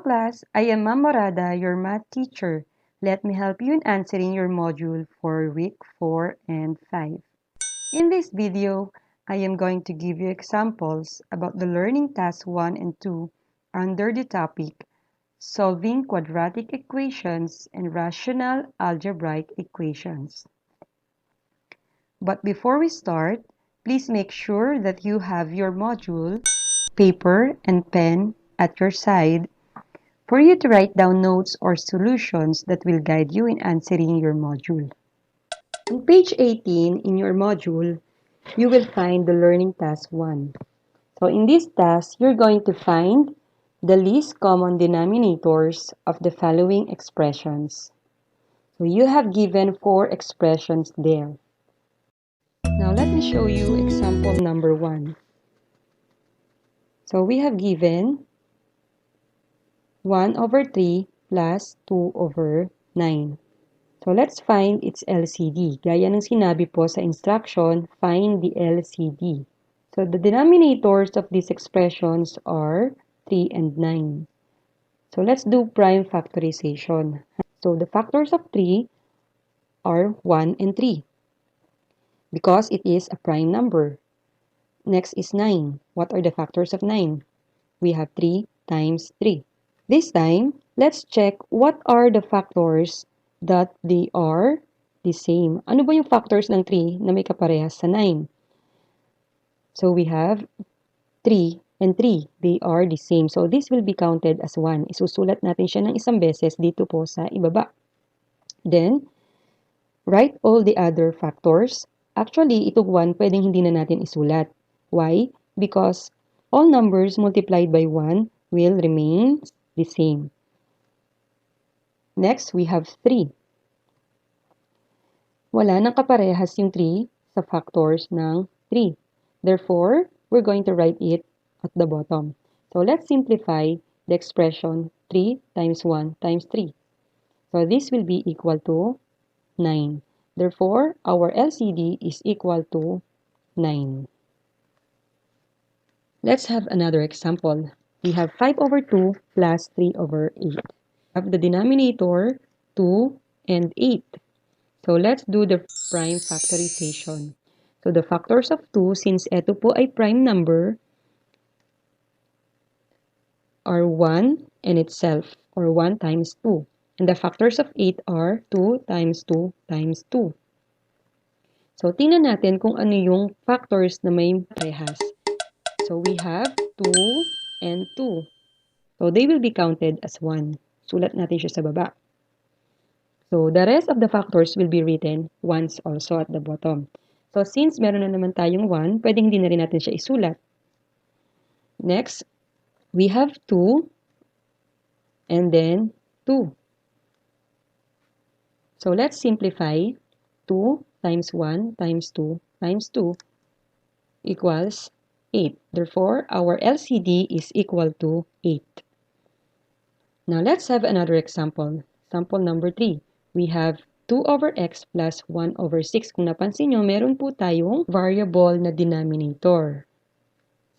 class, I am Ma'am Morada, your math teacher. Let me help you in answering your module for week 4 and 5. In this video, I am going to give you examples about the learning task 1 and 2 under the topic Solving Quadratic Equations and Rational Algebraic Equations. But before we start, please make sure that you have your module, paper, and pen at your side for you to write down notes or solutions that will guide you in answering your module. On page 18 in your module, you will find the learning task 1. So in this task, you're going to find the least common denominators of the following expressions. So you have given 4 expressions there. Now let me show you example number 1. So we have given 1 over 3 plus 2 over 9. So let's find its LCD. Gaya ng sinabi po sa instruction, find the LCD. So the denominators of these expressions are 3 and 9. So let's do prime factorization. So the factors of 3 are 1 and 3 because it is a prime number. Next is 9. What are the factors of 9? We have 3 times 3. This time, let's check what are the factors that they are the same. Ano ba yung factors ng 3 na may kaparehas sa 9? So we have 3 and 3. They are the same. So this will be counted as 1. Isusulat natin siya ng isang beses dito po sa ibaba. Then, write all the other factors. Actually, itong 1, pwedeng hindi na natin isulat. Why? Because all numbers multiplied by 1 will remain the same. Next, we have 3. Wala nang kaparehas yung 3 sa factors ng 3. Therefore, we're going to write it at the bottom. So let's simplify the expression 3 times 1 times 3. So this will be equal to 9. Therefore, our LCD is equal to 9. Let's have another example. We have 5 over 2 plus 3 over 8. We have the denominator 2 and 8. So let's do the prime factorization. So the factors of 2, since ito po ay prime number, are 1 and itself, or 1 times 2. And the factors of 8 are 2 times 2 times 2. So tingnan natin kung ano yung factors na may parehas. So we have 2 and 2. So they will be counted as 1. Sulat natin siya sa baba. So the rest of the factors will be written once also at the bottom. So since meron na naman tayong 1, pwedeng hindi na rin natin siya isulat. Next, we have 2 and then 2. So let's simplify. 2 times 1 times 2 times 2 equals 8. Therefore, our LCD is equal to 8. Now let's have another example. Example number 3. We have 2 over x plus 1 over 6. Kung napansin nyo, meron po tayong variable na denominator.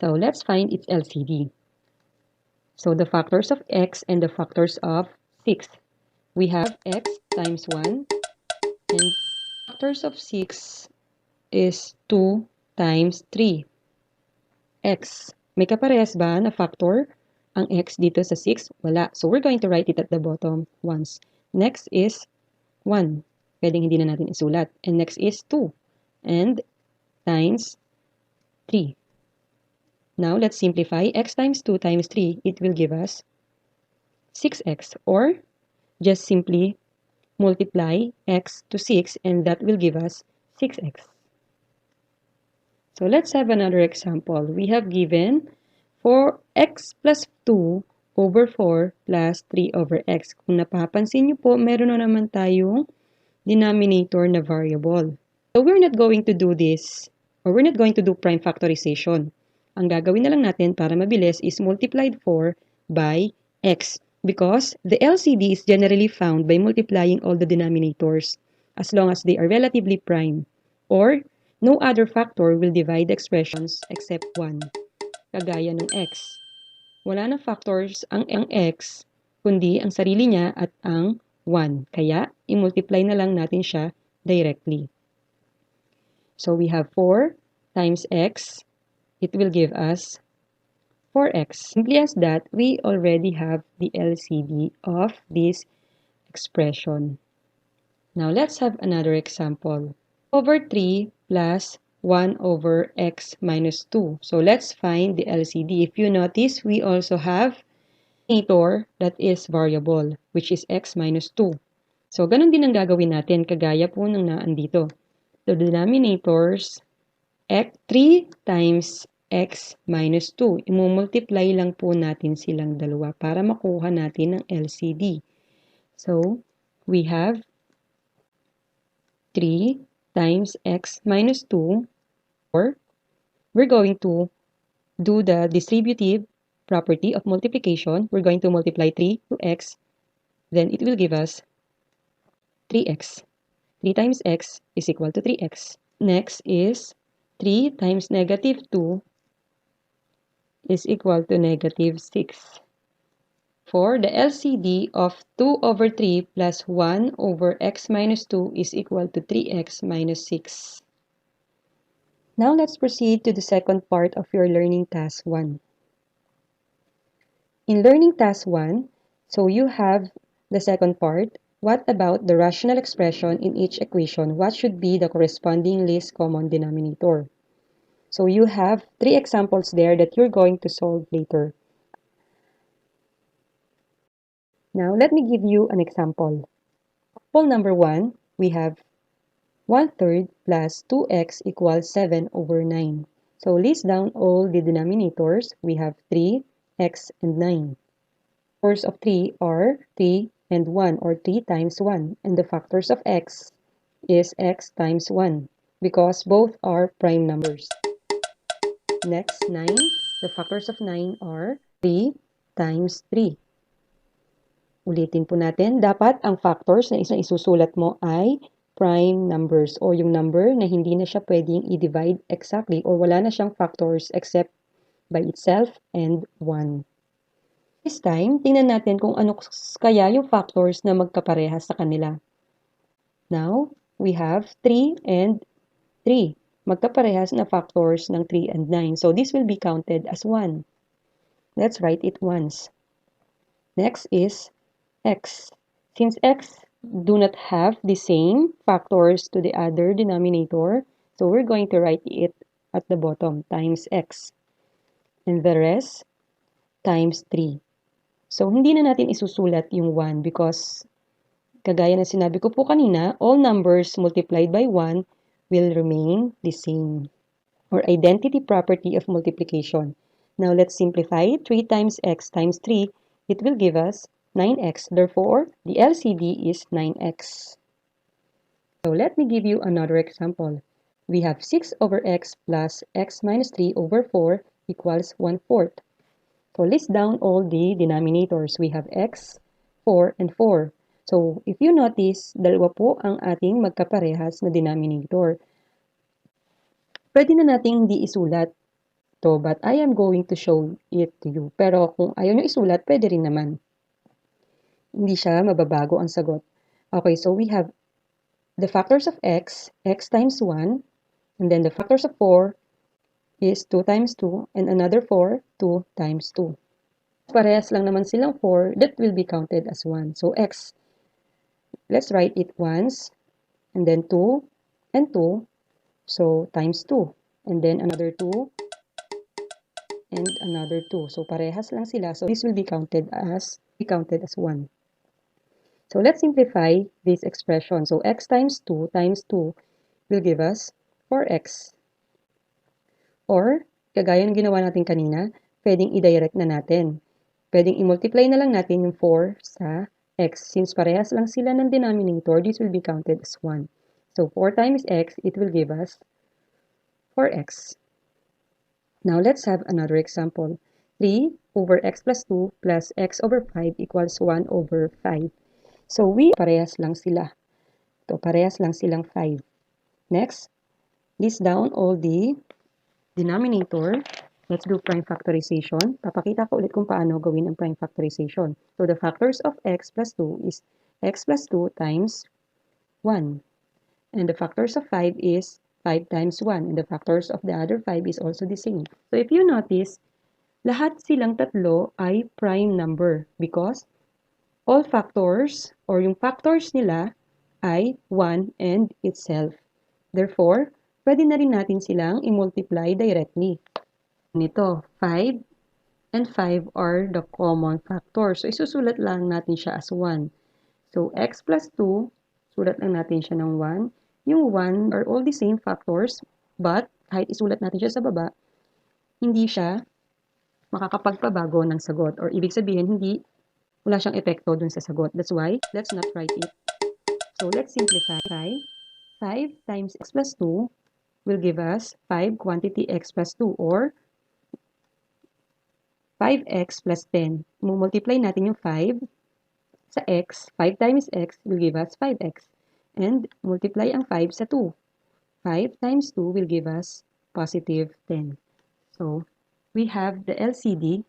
So let's find its LCD. So the factors of x and the factors of 6. We have x times 1 and factors of 6 is 2 times 3. X. May kaparehas ba na factor ang x dito sa 6? Wala. So we're going to write it at the bottom once. Next is 1. Pwedeng hindi na natin isulat. And next is 2. And times 3. Now, let's simplify. X times 2 times 3, it will give us 6x. Or, just simply multiply x to 6 and that will give us 6x. So, let's have another example. We have given 4x plus 2 over 4 plus 3 over x. Kung napapansin nyo po, meron na naman tayong denominator na variable. So, we're not going to do this, or we're not going to do prime factorization. Ang gagawin na lang natin para mabilis is multiplied 4 by x because the LCD is generally found by multiplying all the denominators as long as they are relatively prime, or no other factor will divide the expressions except 1, kagaya ng x. Wala na factors ang x kundi ang sarili niya at ang 1. Kaya, i-multiply na lang natin siya directly. So, we have 4 times x. It will give us 4x. Simply as that, we already have the LCD of this expression. Now, let's have another example. Over 3 plus 1 over x minus 2. So, let's find the LCD. If you notice, we also have denominator that is variable, which is x minus 2. So, ganun din ang gagawin natin, kagaya po ng naandito. The denominators, 3 times x minus 2. Imumultiply lang po natin silang dalawa para makuha natin ang LCD. So, we have 3 times x minus 2, or we're going to do the distributive property of multiplication. We're going to multiply 3 to x, then it will give us 3x. 3 times x is equal to 3x. Next is 3 times negative 2 is equal to negative 6. For the LCD of 2 over 3 plus 1 over x minus 2 is equal to 3x minus 6. Now let's proceed to the second part of your learning task 1. In learning task 1, so you have the second part. What about the rational expression in each equation? What should be the corresponding least common denominator? So you have 3 examples there that you're going to solve later. Now, let me give you an example. Example number 1, we have 1/3 plus 2x equals 7 over 9. So, list down all the denominators. We have 3, x, and 9. Factors of 3 are 3 and 1, or 3 times 1. And the factors of x is x times 1, because both are prime numbers. Next, 9. The factors of 9 are 3 times 3. Ulitin po natin, dapat ang factors na isang isusulat mo ay prime numbers, o yung number na hindi na siya pwedeng i-divide exactly, or wala na siyang factors except by itself and 1. This time, tingnan natin kung ano kaya yung factors na magkaparehas sa kanila. Now, we have 3 and 3. Magkaparehas na factors ng 3 and 9. So, this will be counted as 1. Let's write it once. Next is x. Since x do not have the same factors to the other denominator, so we're going to write it at the bottom, times x. And the rest, times 3. So, hindi na natin isusulat yung 1 because, kagaya na sinabi ko po kanina, all numbers multiplied by 1 will remain the same, or identity property of multiplication. Now, let's simplify. 3 times x times 3, it will give us 9x. Therefore, the LCD is 9x. So, let me give you another example. We have 6 over x plus x minus 3 over 4 equals 1/4. So, list down all the denominators. We have x, 4, and 4. So, if you notice, dalawa po ang ating magkaparehas na denominator. Pwede na nating hindi isulat to, but I am going to show it to you. Pero kung ayaw nyo isulat, pwede rin naman. Hindi siya mababago ang sagot. Okay, so we have the factors of x, x times 1, and then the factors of 4 is 2 times 2, and another 4, 2 times 2. Parehas lang naman silang 4, that will be counted as 1. So x, let's write it once, and then 2, and 2, so times 2, and then another 2, and another 2. So parehas lang sila, so this will be counted as 1. So let's simplify this expression. So x times 2 will give us 4x. Or, kagaya ng ginawa natin kanina, pwedeng i-direct na natin. Pwedeng i-multiply na lang natin yung 4 sa x. Since parehas lang sila ng denominator, this will be counted as 1. So 4 times x, it will give us 4x. Now let's have another example. 3 over x plus 2 plus x over 5 equals 1 over 5. So we parehas lang sila. Ito, parehas lang silang 5. Next, list down all the denominator. Let's do prime factorization. Papakita ko ulit kung paano gawin ang prime factorization. So the factors of x plus 2 is x plus 2 times 1. And the factors of 5 is 5 times 1. And the factors of the other 5 is also the same. So if you notice, lahat silang tatlo ay prime number because all factors or yung factors nila ay 1 and itself. Therefore, pwede na rin natin silang i-multiply directly. Nito, 5 and 5 are the common factors. So, isusulat lang natin siya as 1. So, x plus 2, sulat lang natin siya ng 1. Yung 1 are all the same factors, but kahit isulat natin siya sa baba, hindi siya makakapagpabago ng sagot. Or ibig sabihin, wala siyang epekto dun sa sagot. That's why, let's not write it. So, let's simplify. 5 times x plus 2 will give us 5 quantity x plus 2 or 5x plus 10. Multiply natin yung 5 sa x. 5 times x will give us 5x. And multiply ang 5 sa 2. 5 times 2 will give us positive 10. So, we have the LCD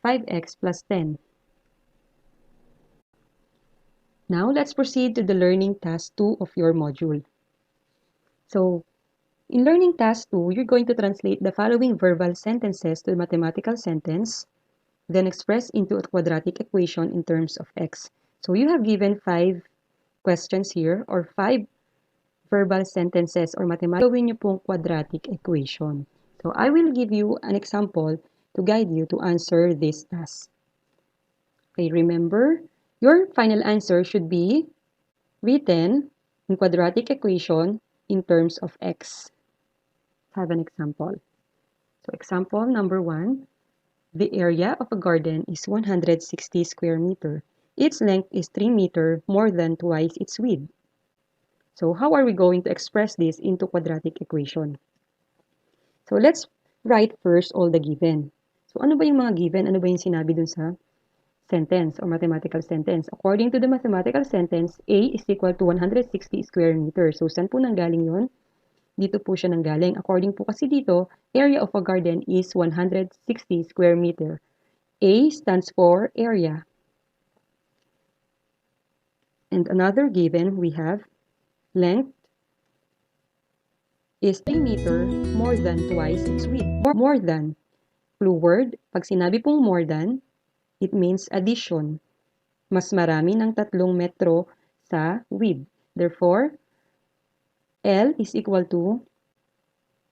5x plus 10. Now, let's proceed to the learning task 2 of your module. So, in learning task 2, you're going to translate the following verbal sentences to a mathematical sentence, then express into a quadratic equation in terms of x. So, you have given 5 questions here or 5 verbal sentences or mathematical. Gawin nyo pong quadratic equation. So, I will give you an example to guide you to answer this task. Okay, remember, your final answer should be written in quadratic equation in terms of x. Have an example. So, example number 1, the area of a garden is 160 square meter. Its length is 3 meter, more than twice its width. So, how are we going to express this into quadratic equation? So, let's write first all the given. So, ano ba yung mga given? Ano ba yung sinabi dun sa sentence or mathematical sentence? According to the mathematical sentence, A is equal to 160 square meter. So, saan po nanggaling yun? Dito po siya nanggaling. According po kasi dito, area of a garden is 160 square meter. A stands for area. And another given, we have length is 3 meter, more than twice its width. More than. Clue word, pag sinabi pong more than, it means addition. Mas marami ng 3 metro sa width. Therefore, L is equal to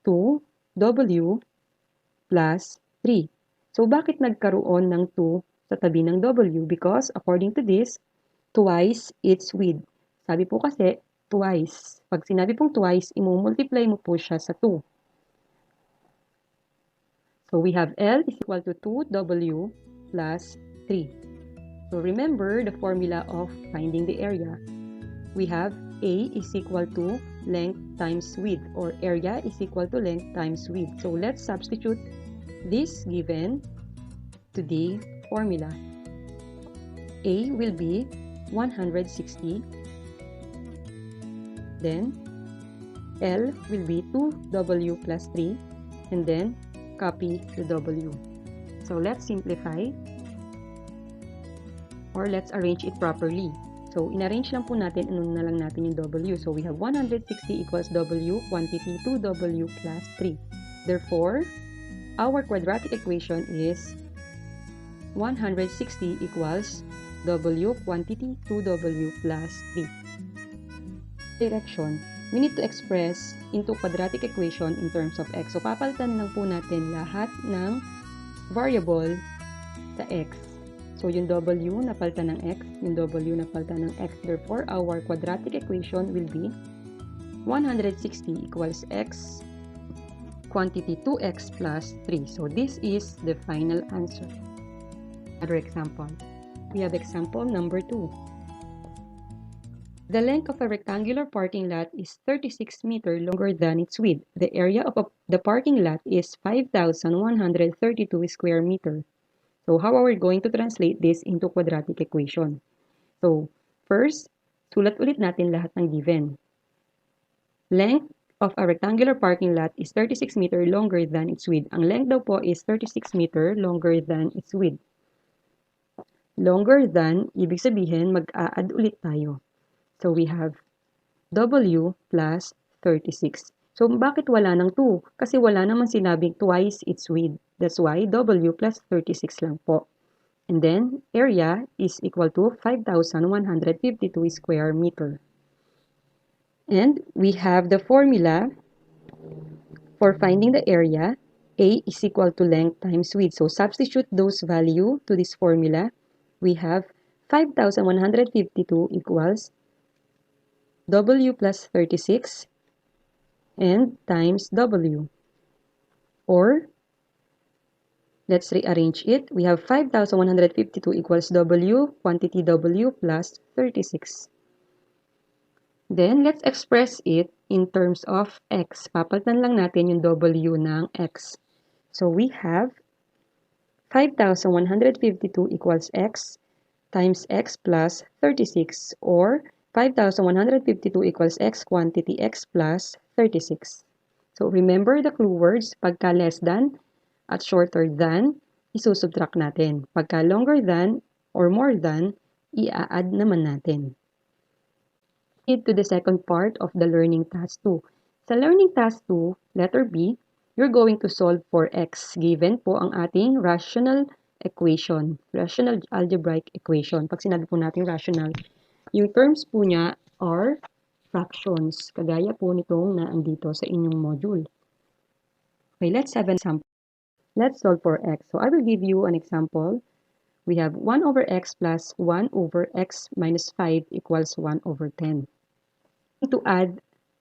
2W plus 3. So, bakit nagkaroon ng 2 sa tabi ng W? Because, according to this, twice its width. Sabi po kasi, twice. Pag sinabi pong twice, imumultiply mo po siya sa 2. So, we have L is equal to 2W plus 3. So, remember the formula of finding the area. We have A is equal to length times width, or area is equal to length times width. So, let's substitute this given to the formula. A will be 160. Then, L will be 2W plus 3. And then, copy the W. So, let's simplify. Or let's arrange it properly. So, in-arrange lang po natin, ano na lang natin yung W. So, we have 160 equals W, quantity 2W plus 3. Therefore, our quadratic equation is 160 equals W, quantity 2W plus 3. Direction, we need to express into quadratic equation in terms of x. So, papalitan lang po natin lahat ng variable sa x. So, yung W napalitan ng x, yung W napalitan ng x. Therefore, our quadratic equation will be 160 equals x, quantity 2x plus 3. So, this is the final answer. Another example. We have example number 2. The length of a rectangular parking lot is 36 meters longer than its width. The area of the parking lot is 5,132 square meters. So, how are we going to translate this into quadratic equation? So, first, sulat ulit natin lahat ng given. Length of a rectangular parking lot is 36 meter longer than its width. Ang length daw po is 36 meter longer than its width. Longer than, ibig sabihin, mag-a-add ulit tayo. So, we have W plus 36. So, bakit wala ng 2? Kasi wala naman sinabing twice its width. That's why W plus 36 lang po. And then, area is equal to 5,152 square meter. And we have the formula for finding the area. A is equal to length times width. So, substitute those value to this formula. We have 5,152 equals W plus 36 and times W. Or, let's rearrange it. We have 5,152 equals W, quantity W plus 36. Then, let's express it in terms of X. Papalitan lang natin yung W ng X. So, we have 5,152 equals X times X plus 36, or 5,152 equals X quantity X plus 36. So, remember the clue words. Pagka less than at shorter than, isusubtract natin. Pagka longer than or more than, i-add naman natin. To the second part of the learning task 2. Sa learning task 2, letter B, you're going to solve for X. Given po ang ating rational equation, rational algebraic equation. Pag sinabi po natin rational, yung terms po niya are fractions. Kagaya po nitong naandito sa inyong module. Okay, let's have an example. Let's solve for X. So I will give you an example. We have 1 over X plus 1 over X minus 5 equals 1 over 10. To add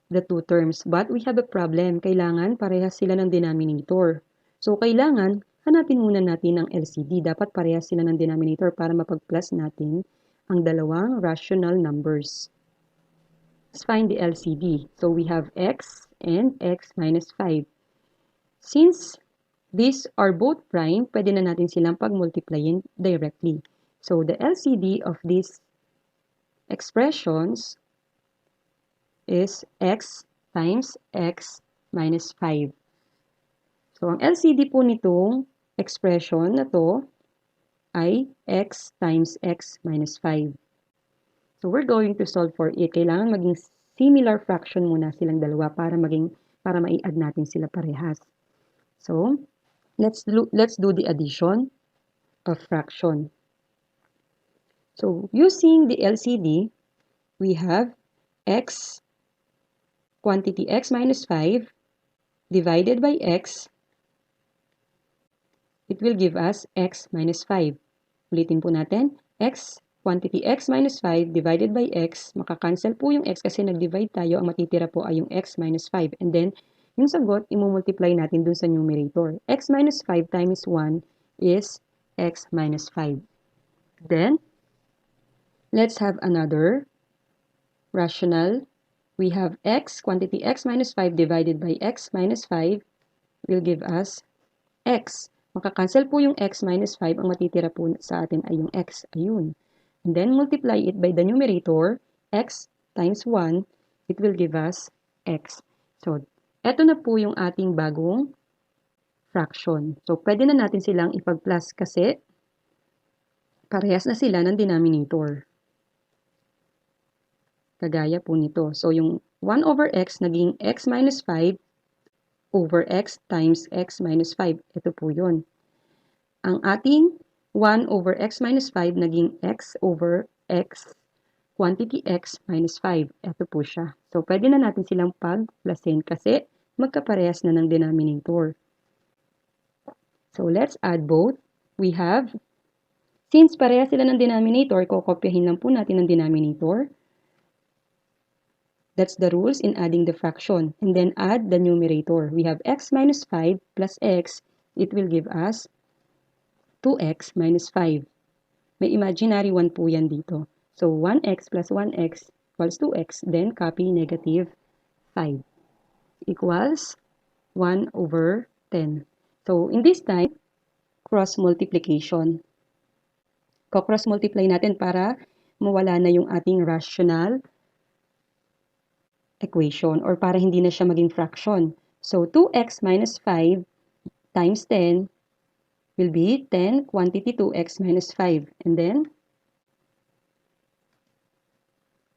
the two terms, but we have a problem. Kailangan parehas sila ng denominator. So, kailangan hanapin muna natin ang LCD. Dapat parehas sila ng denominator para mapag-plus natin ang dalawang rational numbers. Let's find the LCD. So, we have X and X minus 5. Since these are both prime, pwede na natin silang pag-multiplyin directly. So, the LCD of these expressions is X times X minus 5. So, ang LCD po nitong expression na to ay X times X minus 5. So, we're going to solve for it. Kailangan maging similar fraction muna silang dalawa para mai-add natin sila parehas. So, let's do the addition of fraction. So, using the LCD, we have X quantity X minus 5 divided by X, it will give us X minus 5. Ulitin po natin, X, quantity X minus 5 divided by X, makakancel po yung X kasi nag-divide tayo, ang matitira po ay yung X minus 5. And then, yung sagot, imumultiply natin dun sa numerator. X minus 5 times 1 is X minus 5. Then, let's have another rational. We have X, quantity X minus 5 divided by X minus 5 will give us X. Makakancel po yung X minus 5. Ang matitira po sa atin ay yung X. Ayun. And then, multiply it by the numerator. X times 1, it will give us X. So, eto na po yung ating bagong fraction. So, pwede na natin silang ipag-plus kasi parehas na sila ng denominator. Kagaya po nito. So, yung 1 over x naging x minus 5 over x times x minus 5. Ito po yun. Ang ating 1 over x minus 5 naging x over x quantity x minus 5. Ito po siya. So, pwede na natin silang pag-plusin kasi magkaparehas na ng denominator. So, let's add both. We have, since parehas sila ng denominator, kokopyahin lang po natin ang denominator. That's the rules in adding the fraction. And then add the numerator. We have x minus 5 plus x. It will give us 2x minus 5. May imaginary 1 po yan dito. So, 1x plus 1x equals 2x. Then, copy negative 5 equals 1 over 10. So, in this time, cross multiplication. Ko-cross multiply natin para mawala na yung ating rational equation or para hindi na siya maging fraction. So, 2x minus 5 times 10 will be 10 quantity 2x minus 5. And then,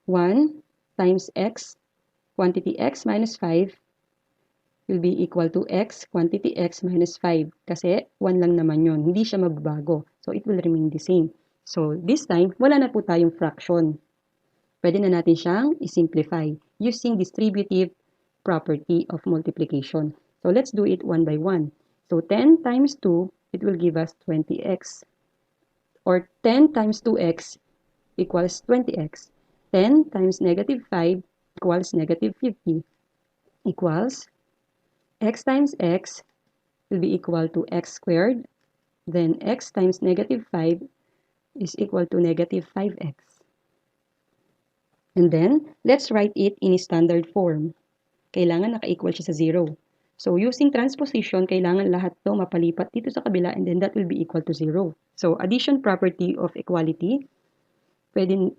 1 times x, quantity x minus 5 will be equal to x, quantity x minus 5. Kasi 1 lang naman yon, hindi siya magbabago. So, it will remain the same. So, this time, wala na po tayong fraction. Pwede na natin siyang i-simplify using distributive property of multiplication. So, let's do it one by one. So, 10 times 2, it will give us 20x. Or 10 times 2x equals 20x. 10 times negative 5 equals negative 50 equals x times x will be equal to x squared. Then x times negative 5 is equal to negative 5x. And then, let's write it in standard form. Kailangan naka-equal siya sa 0. So, using transposition, kailangan lahat to mapalipat dito sa kabila and then that will be equal to 0. So, addition property of equality, pwede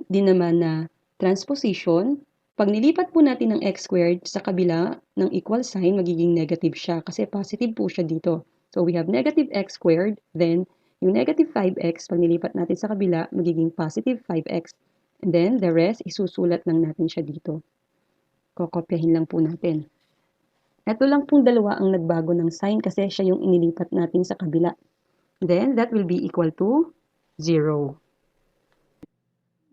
din naman na transposition. Pag nilipat po natin ng x squared sa kabila ng equal sign, magiging negative siya kasi positive po siya dito. So, we have negative x squared, then yung negative 5x, pag nilipat natin sa kabila, magiging positive 5x. And then, the rest, isusulat lang natin siya dito. Kokopyahin lang po natin. Ito lang pong dalawa ang nagbago ng sign kasi siya yung inilipat natin sa kabila. Then, that will be equal to 0.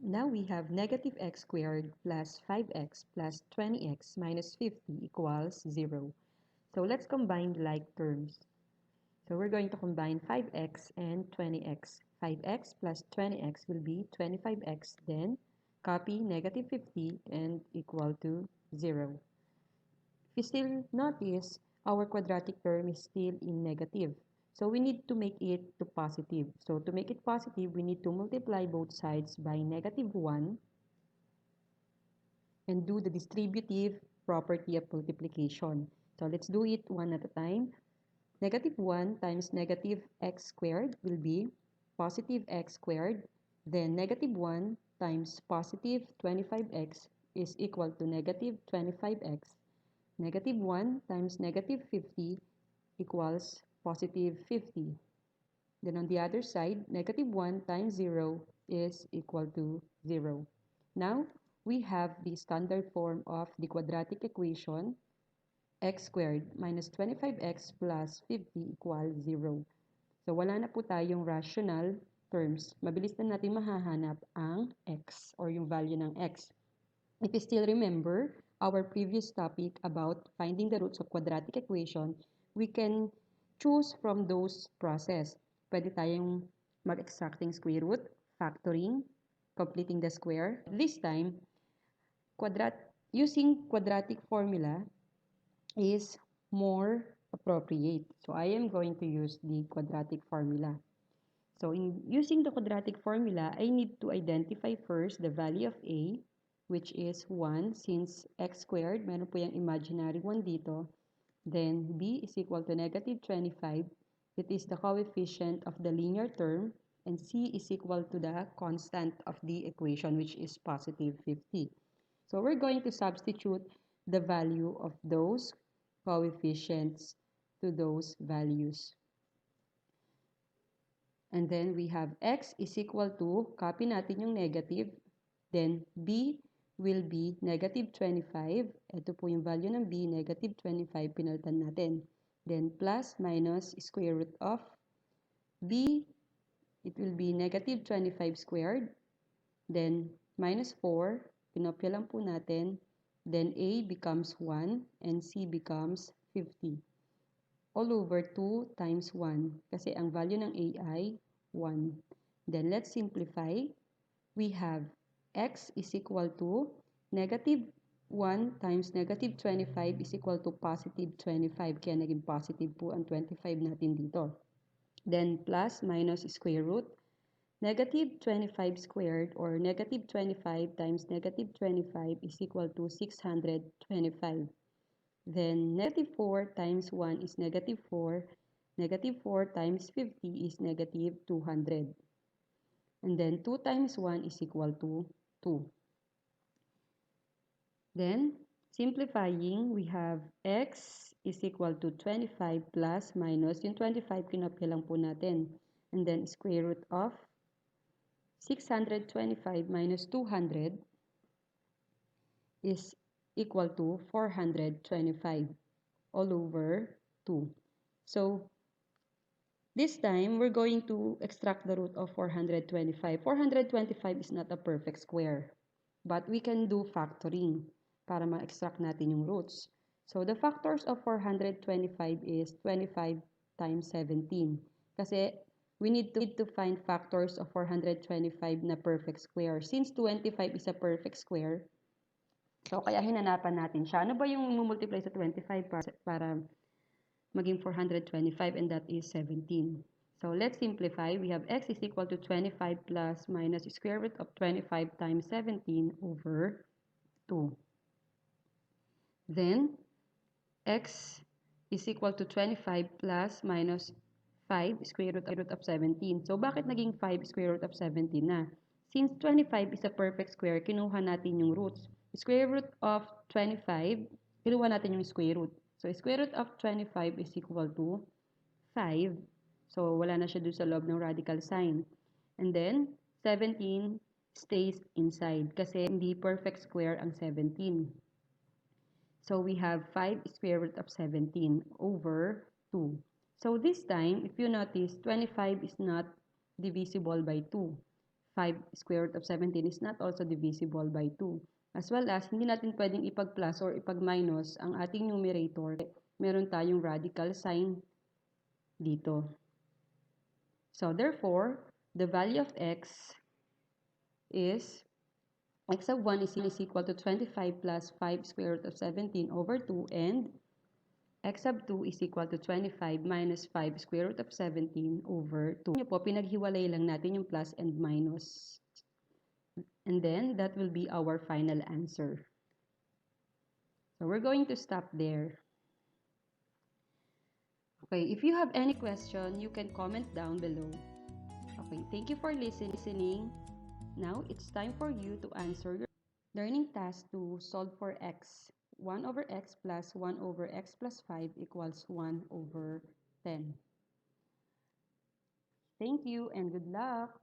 Now we have negative x squared plus 5x plus 20x minus 50 equals 0. So let's combine the like terms. So we're going to combine 5x and 20x. 5x plus 20x will be 25x. Then copy negative 50 and equal to 0. If you still notice, our quadratic term is still in negative. So we need to make it to positive. So to make it positive, we need to multiply both sides by negative 1 and do the distributive property of multiplication. So let's do it one at a time. Negative 1 times negative x squared will be positive x squared. Then negative 1 times positive 25x is equal to negative 25x. Negative 1 times negative 50 equals positive 50. Then on the other side, negative 1 times 0 is equal to 0. Now, we have the standard form of the quadratic equation, x squared minus 25x plus 50 equals 0. So, wala na po tayong rational terms. Mabilis na natin mahahanap ang x or yung value ng x. If you still remember our previous topic about finding the roots of quadratic equation, we can choose from those process. Pwede tayong mag-extracting square root, factoring, completing the square. This time, using quadratic formula is more appropriate. So I am going to use the quadratic formula. So in using the quadratic formula, I need to identify first the value of a, which is 1, since x squared, meron po yung imaginary 1 dito. Then b is equal to negative 25. It is the coefficient of the linear term. And c is equal to the constant of the equation, which is positive 50. So we're going to substitute the value of those coefficients to those values. And then we have x is equal to, copy natin yung negative, then b will be negative 25. Ito po yung value ng b, negative 25, pinalitan natin. Then plus minus square root of b, it will be negative 25 squared. Then minus 4, pinopya lang po natin. Then a becomes 1 and c becomes 50. All over 2 times 1 kasi ang value ng a ay 1. Then let's simplify. We have x is equal to negative 1 times negative 25 is equal to positive 25. Kaya naging positive po ang 25 natin dito. Then plus minus square root. Negative 25 squared or negative 25 times negative 25 is equal to 625. Then, negative 4 times 1 is negative 4. Negative 4 times 50 is negative 200. And then, 2 times 1 is equal to 2. Then, simplifying, we have x is equal to 25 plus minus, yung 25 kinopya lang po natin. And then, square root of 625 minus 200 is equal to 425 all over 2. So, this time, we're going to extract the root of 425. 425 is not a perfect square, but we can do factoring para ma-extract natin yung roots. So, the factors of 425 is 25 times 17. Kasi, we need to find factors of 425 na perfect square. Since 25 is a perfect square, so kaya hinanapan natin siya. Ano ba yung multiply sa 25 para maging 425, and that is 17. So let's simplify. We have x is equal to 25 plus minus square root of 25 times 17 over 2. Then, x is equal to 25 plus minus 5 square root of 17. So, bakit naging 5 square root of 17 na? Since 25 is a perfect square, kinuha natin yung roots. Square root of 25, kinuha natin yung square root. So, square root of 25 is equal to 5. So, wala na siya doon sa loob ng radical sign. And then, 17 stays inside kasi hindi perfect square ang 17. So, we have 5 square root of 17 over 2. So, this time, if you notice, 25 is not divisible by 2. 5 square root of 17 is not also divisible by 2. As well as, hindi natin pwedeng ipag-plus or ipag-minus ang ating numerator. Meron tayong radical sign dito. So, therefore, the value of x is x of 1 is equal to 25 plus 5 square root of 17 over 2, and x of 2 is equal to 25 minus 5 square root of 17 over 2. Ito po, pinaghiwalay lang natin yung plus and minus. And then, that will be our final answer. So, we're going to stop there. Okay, if you have any question, you can comment down below. Okay, thank you for listening. Now, it's time for you to answer your learning task to solve for x. 1 over x plus 1 over x plus 5 equals 1 over 10. Thank you and good luck!